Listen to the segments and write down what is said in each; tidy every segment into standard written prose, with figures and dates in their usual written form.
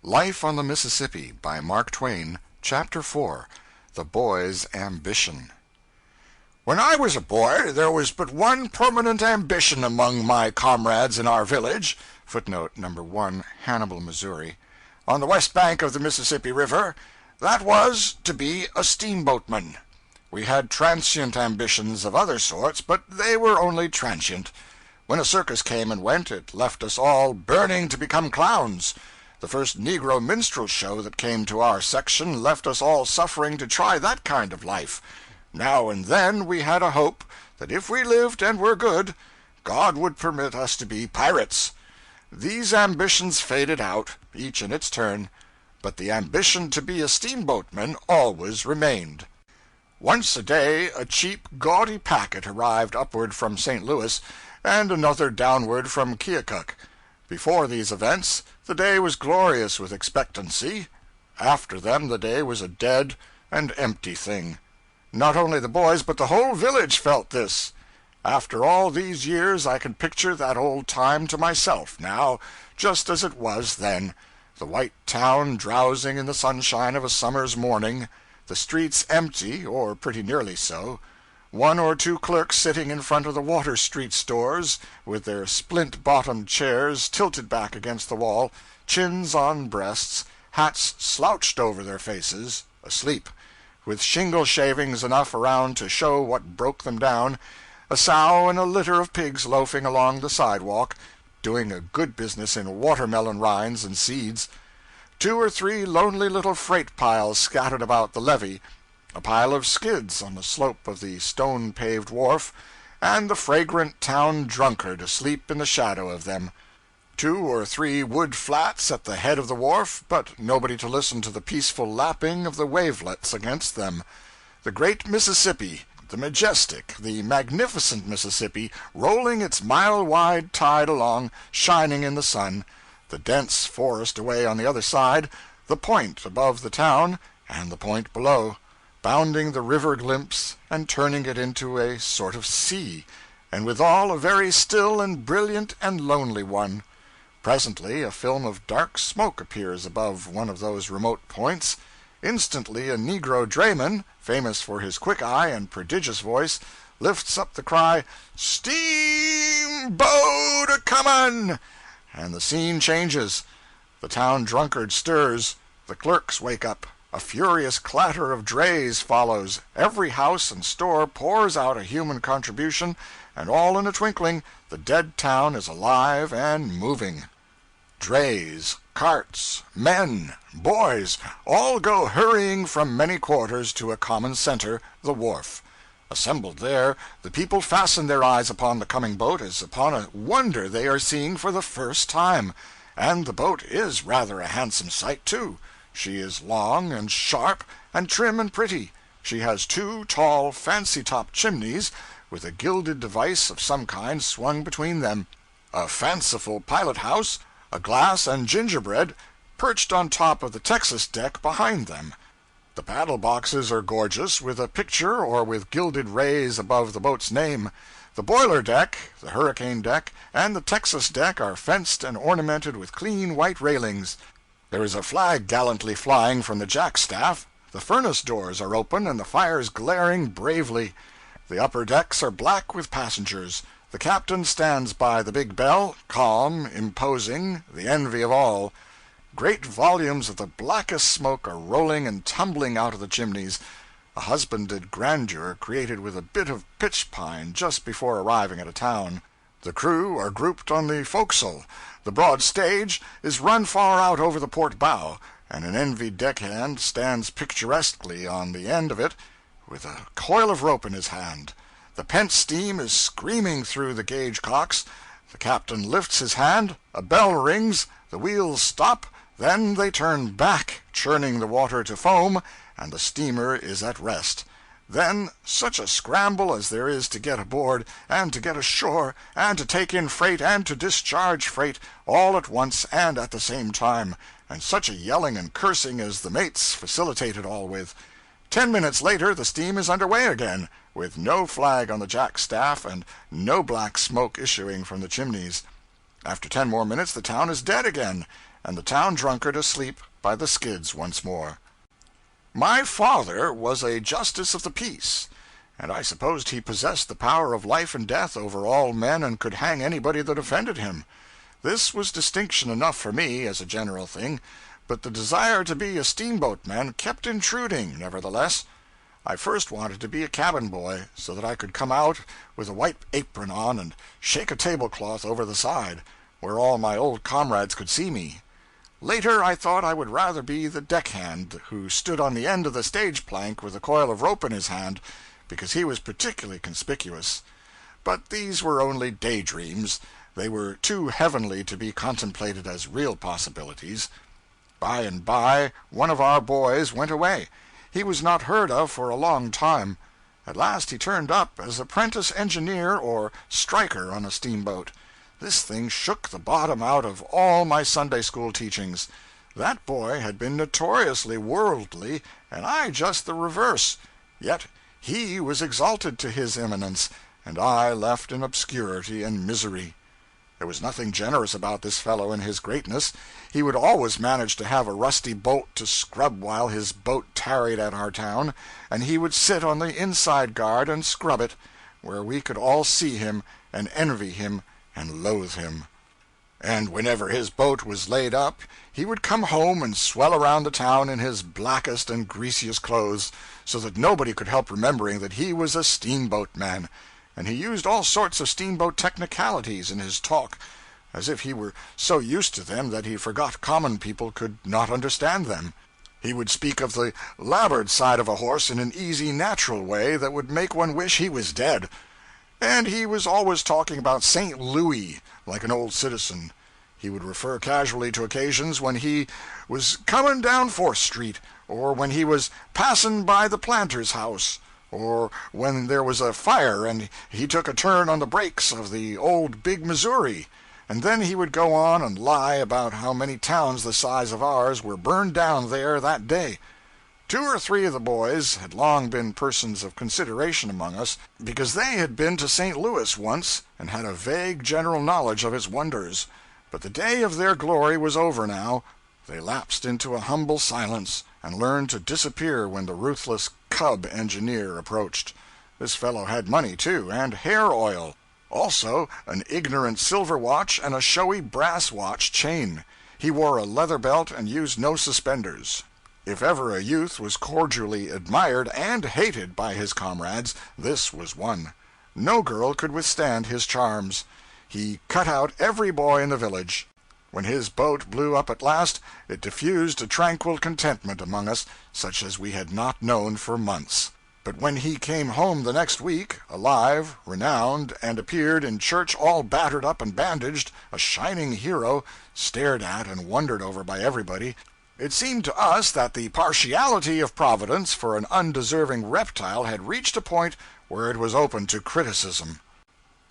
Life on the Mississippi by Mark Twain, Chapter 4. The Boy's Ambition. When I was a boy, there was but one permanent ambition among my comrades in our village. Footnote number 1, Hannibal, Missouri. On the west bank of the Mississippi River. That was to be a steamboatman. We had transient ambitions of other sorts, but they were only transient. When a circus came and went, it left us all burning to become clowns. The first Negro minstrel show that came to our section left us all suffering to try that kind of life. Now and then we had a hope that if we lived and were good, God would permit us to be pirates. These ambitions faded out, each in its turn, but the ambition to be a steamboatman always remained. Once a day a cheap, gaudy packet arrived upward from St. Louis, and another downward from Keokuk. Before these events, the day was glorious with expectancy. After them, the day was a dead and empty thing. Not only the boys, but the whole village felt this. After all these years, I can picture that old time to myself now, just as it was then. The white town drowsing in the sunshine of a summer's morning, the streets empty, or pretty nearly so. One or two clerks sitting in front of the Water Street stores, with their splint-bottomed chairs tilted back against the wall, chins on breasts, hats slouched over their faces, asleep, with shingle shavings enough around to show what broke them down, a sow and a litter of pigs loafing along the sidewalk, doing a good business in watermelon rinds and seeds, 2 or 3 lonely little freight piles scattered about the levee, a pile of skids on the slope of the stone-paved wharf, and the fragrant town drunkard asleep in the shadow of them. 2 or 3 wood flats at the head of the wharf, but nobody to listen to the peaceful lapping of the wavelets against them. The great Mississippi, the majestic, the magnificent Mississippi, rolling its mile-wide tide along, shining in the sun, the dense forest away on the other side, the point above the town, and the point below, bounding the river glimpse and turning it into a sort of sea, and withal a very still and brilliant and lonely one. Presently a film of dark smoke appears above one of those remote points. Instantly a negro drayman, famous for his quick eye and prodigious voice, lifts up the cry, "Steamboat a-comin'!" and the scene changes. The town drunkard stirs, the clerks wake up. A furious clatter of drays follows. Every house and store pours out a human contribution, and all in a twinkling the dead town is alive and moving. Drays, carts, men, boys, all go hurrying from many quarters to a common center, the wharf. Assembled there, the people fasten their eyes upon the coming boat as upon a wonder they are seeing for the first time. And the boat is rather a handsome sight, too. She is long and sharp and trim and pretty. She has 2 tall, fancy-topped chimneys, with a gilded device of some kind swung between them, a fanciful pilot-house, a glass and gingerbread, perched on top of the Texas deck behind them. The paddle-boxes are gorgeous, with a picture or with gilded rays above the boat's name. The boiler deck, the hurricane deck, and the Texas deck are fenced and ornamented with clean white railings. There is a flag gallantly flying from the jackstaff. The furnace doors are open and the fires glaring bravely. The upper decks are black with passengers. The captain stands by the big bell, calm, imposing, the envy of all. Great volumes of the blackest smoke are rolling and tumbling out of the chimneys, a husbanded grandeur created with a bit of pitch pine just before arriving at a town. The crew are grouped on the forecastle. The broad stage is run far out over the port bow, and an envied deckhand stands picturesquely on the end of it with a coil of rope in his hand. The pent steam is screaming through the gauge cocks. The captain lifts his hand, a bell rings, the wheels stop, then they turn back, churning the water to foam, and the steamer is at rest. Then such a scramble as there is to get aboard, and to get ashore, and to take in freight, and to discharge freight, all at once and at the same time, and such a yelling and cursing as the mates facilitate it all with. 10 minutes later the steam is under way again, with no flag on the jackstaff and no black smoke issuing from the chimneys. After 10 more minutes the town is dead again, and the town drunkard asleep by the skids once more. My father was a justice of the peace, and I supposed he possessed the power of life and death over all men and could hang anybody that offended him. This was distinction enough for me, as a general thing, but the desire to be a steamboatman kept intruding, nevertheless. I first wanted to be a cabin boy, so that I could come out with a white apron on and shake a tablecloth over the side, where all my old comrades could see me. Later I thought I would rather be the deckhand who stood on the end of the stage plank with a coil of rope in his hand, because he was particularly conspicuous. But these were only daydreams. They were too heavenly to be contemplated as real possibilities. By and by one of our boys went away. He was not heard of for a long time. At last he turned up as apprentice engineer or striker on a steamboat. This thing shook the bottom out of all my Sunday school teachings. That boy had been notoriously worldly, and I just the reverse. Yet he was exalted to his eminence, and I left in obscurity and misery. There was nothing generous about this fellow in his greatness. He would always manage to have a rusty bolt to scrub while his boat tarried at our town, and he would sit on the inside guard and scrub it, where we could all see him and envy him and loathe him. And whenever his boat was laid up, he would come home and swell around the town in his blackest and greasiest clothes, so that nobody could help remembering that he was a steamboatman. And he used all sorts of steamboat technicalities in his talk, as if he were so used to them that he forgot common people could not understand them. He would speak of the larboard side of a horse in an easy, natural way that would make one wish he was dead. And he was always talking about St. Louis, like an old citizen. He would refer casually to occasions when he was coming down 4th Street, or when he was passing by the planter's house, or when there was a fire and he took a turn on the brakes of the old Big Missouri. And then he would go on and lie about how many towns the size of ours were burned down there that day. 2 or 3 of the boys had long been persons of consideration among us, because they had been to St. Louis once and had a vague general knowledge of its wonders. But the day of their glory was over now. They lapsed into a humble silence, and learned to disappear when the ruthless cub engineer approached. This fellow had money, too, and hair oil. Also an ignorant silver watch and a showy brass watch chain. He wore a leather belt and used no suspenders. If ever a youth was cordially admired and hated by his comrades, this was one. No girl could withstand his charms. He cut out every boy in the village. When his boat blew up at last, it diffused a tranquil contentment among us, such as we had not known for months. But when he came home the next week, alive, renowned, and appeared in church all battered up and bandaged, a shining hero, stared at and wondered over by everybody, it seemed to us that the partiality of Providence for an undeserving reptile had reached a point where it was open to criticism.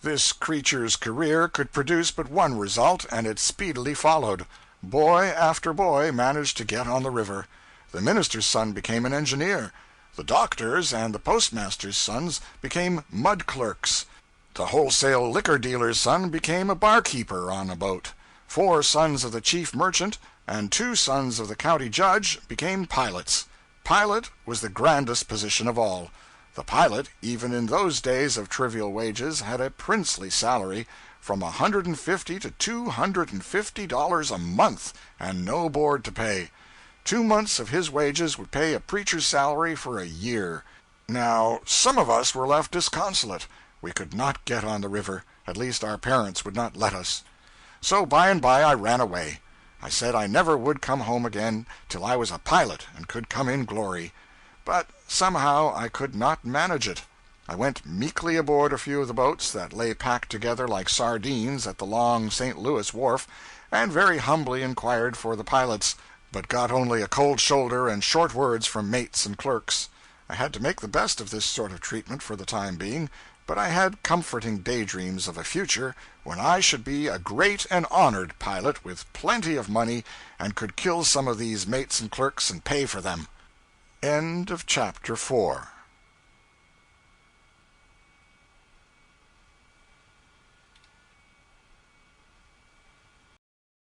This creature's career could produce but one result, and it speedily followed. Boy after boy managed to get on the river. The minister's son became an engineer. The doctor's and the postmaster's sons became mud clerks. The wholesale liquor dealer's son became a barkeeper on a boat. 4 sons of the chief merchant and 2 sons of the county judge became pilots. Pilot was the grandest position of all. The pilot, even in those days of trivial wages, had a princely salary, from $150 to $250 a month, and no board to pay. 2 months of his wages would pay a preacher's salary for a year. Now, some of us were left disconsolate. We could not get on the river. At least our parents would not let us. So by and by I ran away. I said I never would come home again till I was a pilot and could come in glory. But somehow I could not manage it. I went meekly aboard a few of the boats that lay packed together like sardines at the long St. Louis wharf, and very humbly inquired for the pilots, but got only a cold shoulder and short words from mates and clerks. I had to make the best of this sort of treatment for the time being, but I had comforting daydreams of a future when I should be a great and honored pilot with plenty of money, and could kill some of these mates and clerks and pay for them. End of chapter 4.